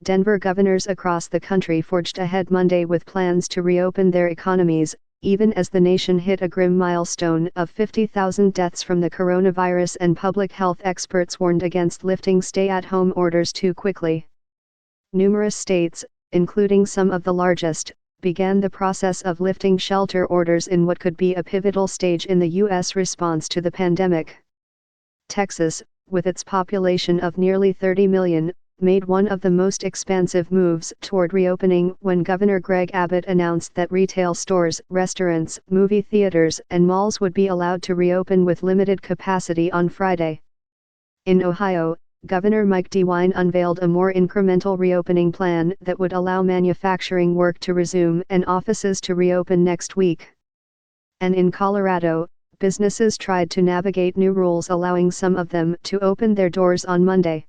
Denver governors across the country forged ahead Monday with plans to reopen their economies, even as the nation hit a grim milestone of 50,000 deaths from the coronavirus, and public health experts warned against lifting stay-at-home orders too quickly. Numerous states, including some of the largest, began the process of lifting shelter orders in what could be a pivotal stage in the U.S. response to the pandemic. Texas, with its population of nearly 30 million, made one of the most expansive moves toward reopening when Governor Greg Abbott announced that retail stores, restaurants, movie theaters, and malls would be allowed to reopen with limited capacity on Friday. In Ohio, Governor Mike DeWine unveiled a more incremental reopening plan that would allow manufacturing work to resume and offices to reopen next week. And in Colorado, businesses tried to navigate new rules, allowing some of them to open their doors on Monday.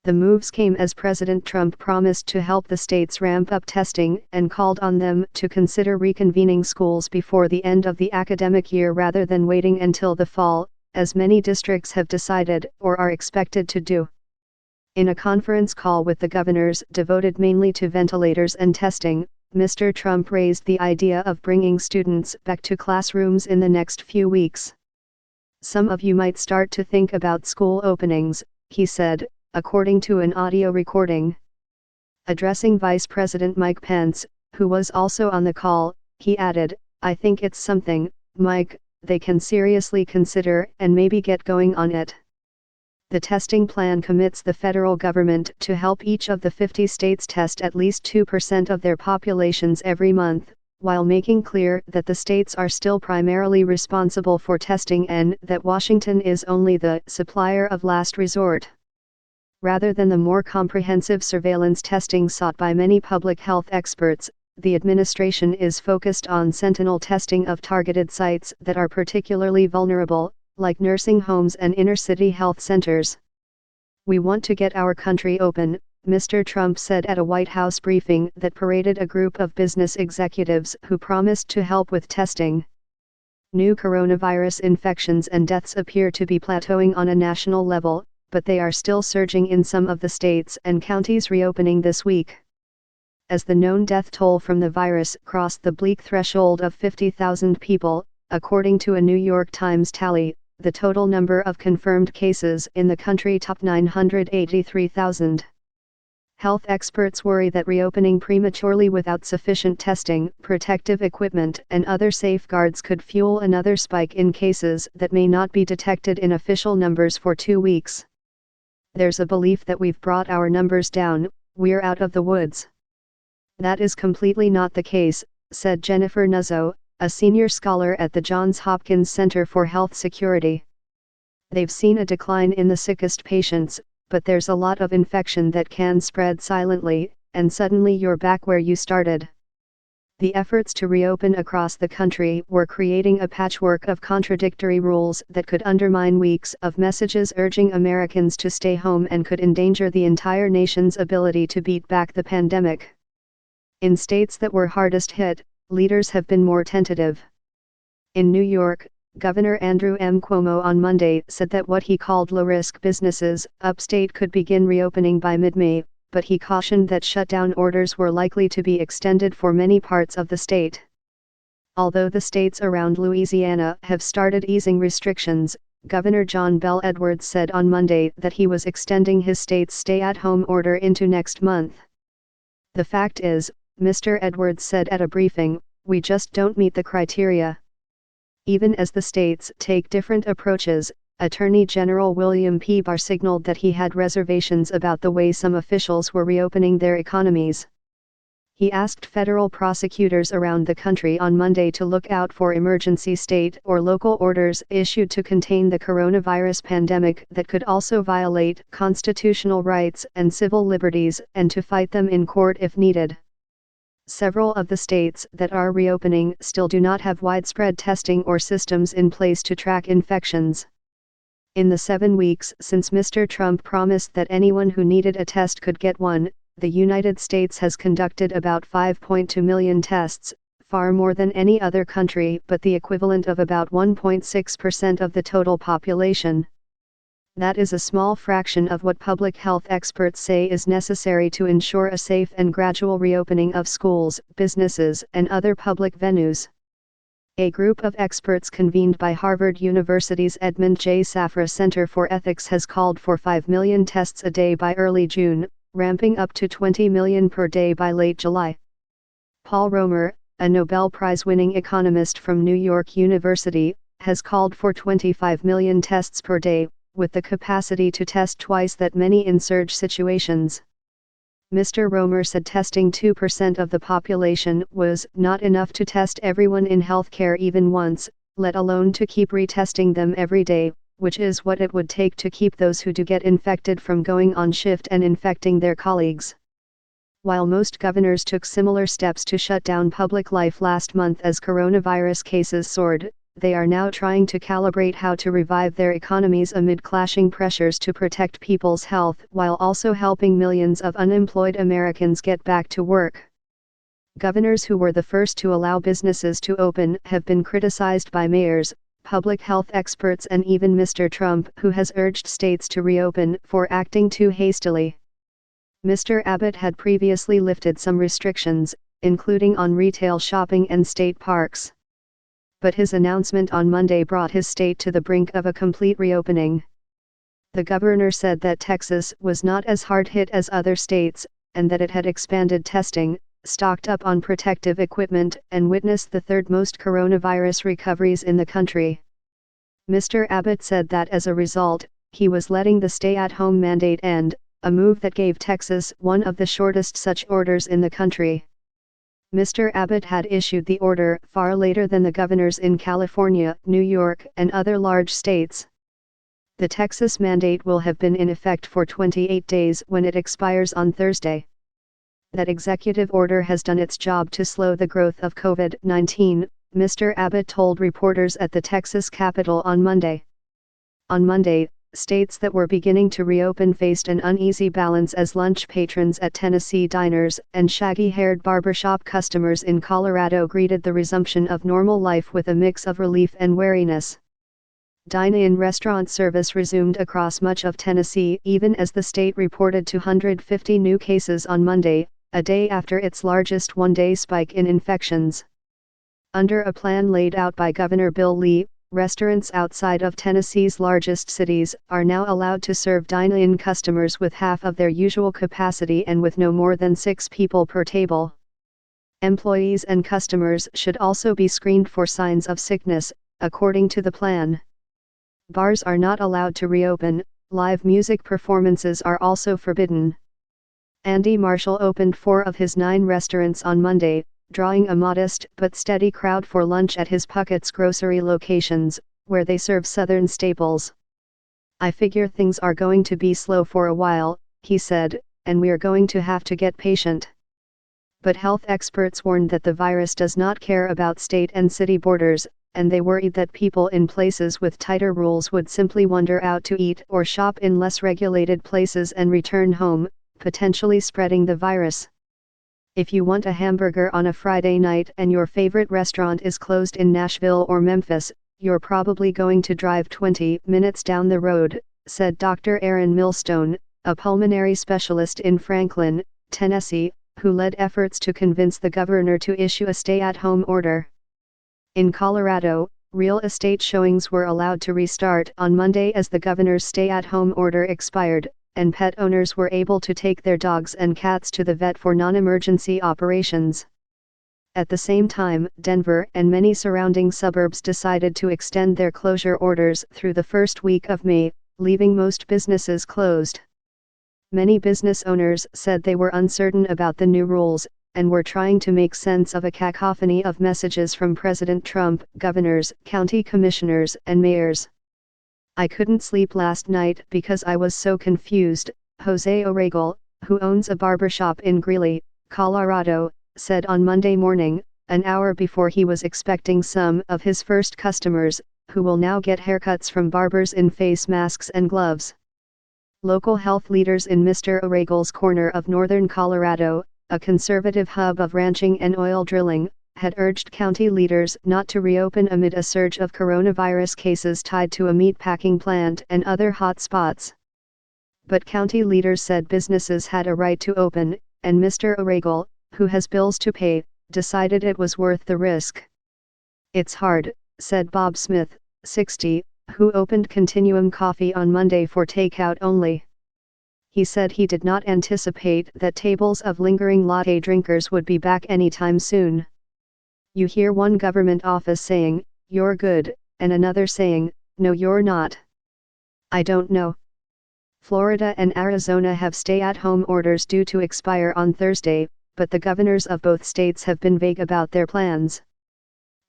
The moves came as President Trump promised to help the states ramp up testing and called on them to consider reconvening schools before the end of the academic year rather than waiting until the fall, as many districts have decided or are expected to do. In a conference call with the governors devoted mainly to ventilators and testing, Mr. Trump raised the idea of bringing students back to classrooms in the next few weeks. "Some of you might start to think about school openings," he said, according to an audio recording. Addressing Vice President Mike Pence, who was also on the call, he added, "I think it's something, Mike, they can seriously consider and maybe get going on it." The testing plan commits the federal government to help each of the 50 states test at least 2% of their populations every month, while making clear that the states are still primarily responsible for testing and that Washington is only the supplier of last resort. Rather than the more comprehensive surveillance testing sought by many public health experts, the administration is focused on sentinel testing of targeted sites that are particularly vulnerable, like nursing homes and inner-city health centers. "We want to get our country open," Mr. Trump said at a White House briefing that paraded a group of business executives who promised to help with testing. New coronavirus infections and deaths appear to be plateauing on a national level, but they are still surging in some of the states and counties reopening this week. As the known death toll from the virus crossed the bleak threshold of 50,000 people, according to a New York Times tally, the total number of confirmed cases in the country topped 983,000. Health experts worry that reopening prematurely without sufficient testing, protective equipment, and other safeguards could fuel another spike in cases that may not be detected in official numbers for 2 weeks. "There's a belief that we've brought our numbers down, we're out of the woods. That is completely not the case," said Jennifer Nuzzo, a senior scholar at the Johns Hopkins Center for Health Security. "They've seen a decline in the sickest patients, but there's a lot of infection that can spread silently, and suddenly you're back where you started." The efforts to reopen across the country were creating a patchwork of contradictory rules that could undermine weeks of messages urging Americans to stay home and could endanger the entire nation's ability to beat back the pandemic. In states that were hardest hit, leaders have been more tentative. In New York, Governor Andrew M. Cuomo on Monday said that what he called low-risk businesses upstate could begin reopening by mid-May, but he cautioned that shutdown orders were likely to be extended for many parts of the state. Although the states around Louisiana have started easing restrictions, Governor John Bel Edwards said on Monday that he was extending his state's stay-at-home order into next month. "The fact is," Mr. Edwards said at a briefing, "we just don't meet the criteria." Even as the states take different approaches, Attorney General William P. Barr signaled that he had reservations about the way some officials were reopening their economies. He asked federal prosecutors around the country on Monday to look out for emergency state or local orders issued to contain the coronavirus pandemic that could also violate constitutional rights and civil liberties, and to fight them in court if needed. Several of the states that are reopening still do not have widespread testing or systems in place to track infections. In the 7 weeks since Mr. Trump promised that anyone who needed a test could get one, the United States has conducted about 5.2 million tests, far more than any other country but the equivalent of about 1.6% of the total population. That is a small fraction of what public health experts say is necessary to ensure a safe and gradual reopening of schools, businesses, and other public venues. A group of experts convened by Harvard University's Edmund J. Safra Center for Ethics has called for 5 million tests a day by early June, ramping up to 20 million per day by late July. Paul Romer, a Nobel Prize-winning economist from New York University, has called for 25 million tests per day, with the capacity to test twice that many in surge situations. Mr. Romer said testing 2% of the population was not enough to test everyone in healthcare even once, let alone to keep retesting them every day, which is what it would take to keep those who do get infected from going on shift and infecting their colleagues. While most governors took similar steps to shut down public life last month as coronavirus cases soared, they are now trying to calibrate how to revive their economies amid clashing pressures to protect people's health while also helping millions of unemployed Americans get back to work. Governors who were the first to allow businesses to open have been criticized by mayors, public health experts, and even Mr. Trump, who has urged states to reopen, for acting too hastily. Mr. Abbott had previously lifted some restrictions, including on retail shopping and state parks. But his announcement on Monday brought his state to the brink of a complete reopening. The governor said that Texas was not as hard hit as other states, and that it had expanded testing, stocked up on protective equipment, and witnessed the third most coronavirus recoveries in the country. Mr. Abbott said that as a result, he was letting the stay-at-home mandate end, a move that gave Texas one of the shortest such orders in the country. Mr. Abbott had issued the order far later than the governors in California, New York, and other large states. The Texas mandate will have been in effect for 28 days when it expires on Thursday. That executive order has done its job to slow the growth of COVID-19, Mr. Abbott told reporters at the Texas Capitol on Monday. On Monday, states that were beginning to reopen faced an uneasy balance as lunch patrons at Tennessee diners and shaggy-haired barbershop customers in Colorado greeted the resumption of normal life with a mix of relief and wariness. Dine-in restaurant service resumed across much of Tennessee even as the state reported 250 new cases on Monday, a day after its largest one-day spike in infections. Under a plan laid out by Governor Bill Lee, restaurants outside of Tennessee's largest cities are now allowed to serve dine-in customers with half of their usual capacity and with no more than 6 people per table. Employees and customers should also be screened for signs of sickness, according to the plan. Bars are not allowed to reopen, live music performances are also forbidden. Andy Marshall opened 4 of his 9 restaurants on Monday, drawing a modest but steady crowd for lunch at his Puckett's grocery locations, where they serve Southern staples. "I figure things are going to be slow for a while," he said, "and we're going to have to get patient." But health experts warned that the virus does not care about state and city borders, and they worried that people in places with tighter rules would simply wander out to eat or shop in less regulated places and return home, potentially spreading the virus. If you want a hamburger on a Friday night and your favorite restaurant is closed in Nashville or Memphis, you're probably going to drive 20 minutes down the road, said Dr. Aaron Millstone, a pulmonary specialist in Franklin, Tennessee, who led efforts to convince the governor to issue a stay-at-home order. In Colorado, real estate showings were allowed to restart on Monday as the governor's stay-at-home order expired, and pet owners were able to take their dogs and cats to the vet for non-emergency operations. At the same time, Denver and many surrounding suburbs decided to extend their closure orders through the first week of May, leaving most businesses closed. Many business owners said they were uncertain about the new rules, and were trying to make sense of a cacophony of messages from President Trump, governors, county commissioners, and mayors. "I couldn't sleep last night because I was so confused," Jose O'Regal, who owns a barbershop in Greeley, Colorado, said on Monday morning, an hour before he was expecting some of his first customers, who will now get haircuts from barbers in face masks and gloves. Local health leaders in Mr. O'Regal's corner of northern Colorado, a conservative hub of ranching and oil drilling, had urged county leaders not to reopen amid a surge of coronavirus cases tied to a meatpacking plant and other hot spots. But county leaders said businesses had a right to open, and Mr. O'Regan, who has bills to pay, decided it was worth the risk. "It's hard," said Bob Smith, 60, who opened Continuum Coffee on Monday for takeout only. He said he did not anticipate that tables of lingering latte drinkers would be back anytime soon. You hear one government office saying, "You're good," and another saying, "No, you're not." I don't know. Florida and Arizona have stay-at-home orders due to expire on Thursday, but the governors of both states have been vague about their plans.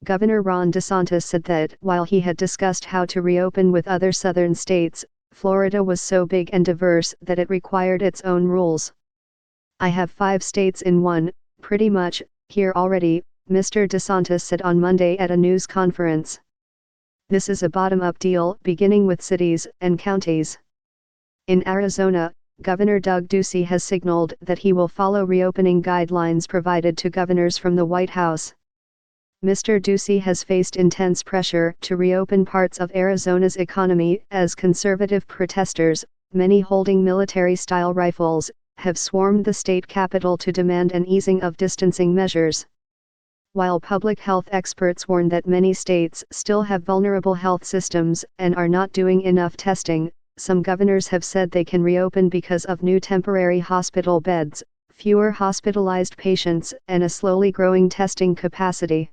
Governor Ron DeSantis said that while he had discussed how to reopen with other southern states, Florida was so big and diverse that it required its own rules. "I have 5 states in one, pretty much, here already," Mr. DeSantis said on Monday at a news conference. "This is a bottom-up deal beginning with cities and counties." In Arizona, Governor Doug Ducey has signaled that he will follow reopening guidelines provided to governors from the White House. Mr. Ducey has faced intense pressure to reopen parts of Arizona's economy as conservative protesters, many holding military-style rifles, have swarmed the state capitol to demand an easing of distancing measures. While public health experts warn that many states still have vulnerable health systems and are not doing enough testing, some governors have said they can reopen because of new temporary hospital beds, fewer hospitalized patients, and a slowly growing testing capacity.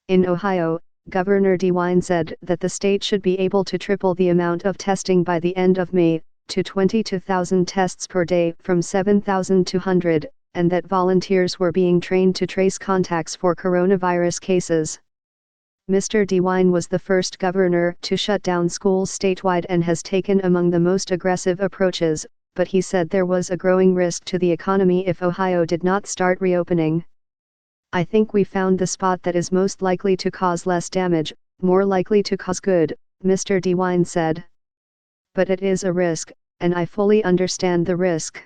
In Ohio, Governor DeWine said that the state should be able to triple the amount of testing by the end of May, to 22,000 tests per day from 7,200, and that volunteers were being trained to trace contacts for coronavirus cases. Mr. DeWine was the first governor to shut down schools statewide and has taken among the most aggressive approaches, but he said there was a growing risk to the economy if Ohio did not start reopening. "I think we found the spot that is most likely to cause less damage, more likely to cause good," Mr. DeWine said. "But it is a risk, and I fully understand the risk."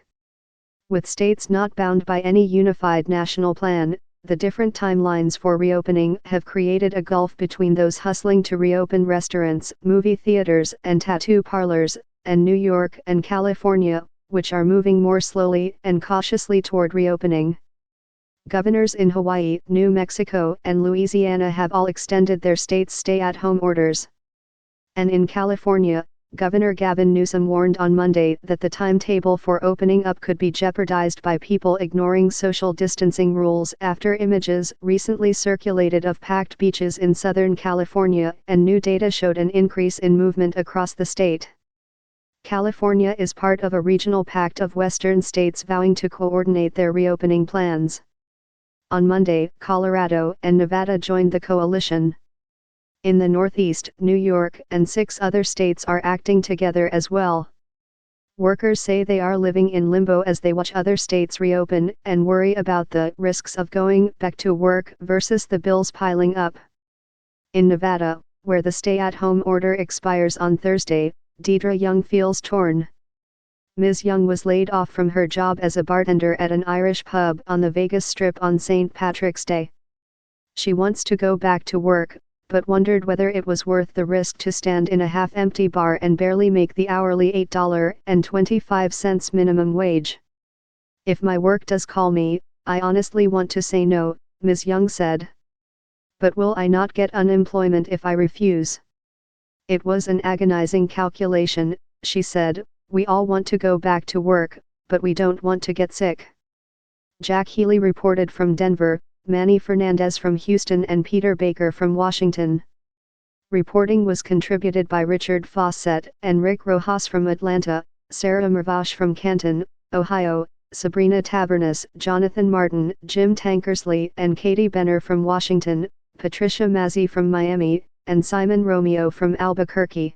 With states not bound by any unified national plan, the different timelines for reopening have created a gulf between those hustling to reopen restaurants, movie theaters, and tattoo parlors, and New York and California, which are moving more slowly and cautiously toward reopening. Governors in Hawaii, New Mexico, and Louisiana have all extended their state's stay-at-home orders. And in California, Governor Gavin Newsom warned on Monday that the timetable for opening up could be jeopardized by people ignoring social distancing rules after images recently circulated of packed beaches in Southern California and new data showed an increase in movement across the state. California is part of a regional pact of Western states vowing to coordinate their reopening plans. On Monday, Colorado and Nevada joined the coalition. In the Northeast, New York and 6 other states are acting together as well. Workers say they are living in limbo as they watch other states reopen and worry about the risks of going back to work versus the bills piling up. In Nevada, where the stay-at-home order expires on Thursday, Deidre Young feels torn. Ms. Young was laid off from her job as a bartender at an Irish pub on the Vegas Strip on St. Patrick's Day. She wants to go back to work, but wondered whether it was worth the risk to stand in a half-empty bar and barely make the hourly $8.25 minimum wage. "If my work does call me, I honestly want to say no," Ms. Young said. "But will I not get unemployment if I refuse?" "It was an agonizing calculation," she said. "We all want to go back to work, but we don't want to get sick." Jack Healy reported from Denver, Manny Fernandez from Houston and Peter Baker from Washington. Reporting was contributed by Richard Fawcett and Rick Rojas from Atlanta, Sarah Mervash from Canton, Ohio, Sabrina Tabernas, Jonathan Martin, Jim Tankersley and Katie Benner from Washington, Patricia Mazzi from Miami, and Simon Romeo from Albuquerque.